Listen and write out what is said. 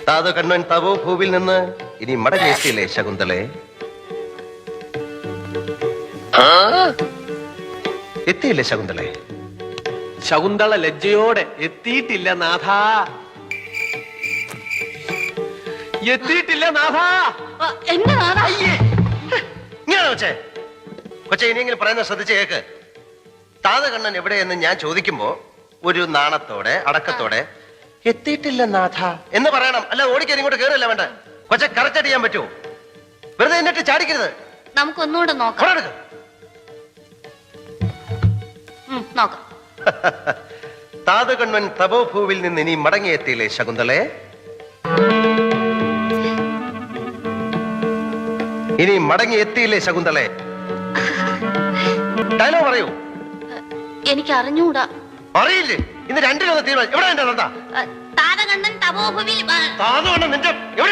താതു കണ്ണൻ തവോ ഭൂവിൽ നിന്ന് ഇനി മടങ്ങിയെത്തിയില്ലേ ശകുന്തളെ? എത്തിയില്ലേ ശകുന്തളെ? ശകുന്തള ലജ്ജയോടെ എത്തിയിട്ടില്ല നാഥ, എത്തിയിട്ടില്ല നാഥ. ഇങ്ങനെ കൊച്ചേ, കൊച്ചെ ഇനിയെങ്കിലും പറയുന്നത് ശ്രദ്ധിച്ച് കേക്ക്. താതു കണ്ണൻ എവിടെയെന്ന് ഞാൻ ചോദിക്കുമ്പോ ഒരു നാണത്തോടെ അടക്കത്തോടെ എത്തിയിട്ടില്ല നാഥ എന്ന് പറയണം. അല്ല ഓടിക്കാൻ ഇങ്ങോട്ട് കേറില്ല വേണ്ട. കൊച്ചെ കറക്റ്റ് ചെയ്യാൻ പറ്റുമോ? വെറുതെ എന്നിട്ട് ചാടിക്കരുത്. നമുക്കൊന്നുകൂടെ നോക്കാം. നോക്കാം. താതു കണ്ണൻ തപോഭൂവിൽ നിന്ന് ഇനി മടങ്ങിയെത്തിയില്ലേ ശകുന്തളെ? ഇനി മടങ്ങിയെത്തിയില്ലേ ശകുന്തളെ? ഡയലോഗ് പറയൂ. എനിക്ക് അറിഞ്ഞൂടാ. അറിയില്ലേ? ഇന്ന് രണ്ടിലൊന്ന് തീരുമാനം. എവിടെ എന്റെ താതകണ്ണൻ തപോഭൂവിൽ താതു കണ്ണൻ നിന്റെ എവിടെ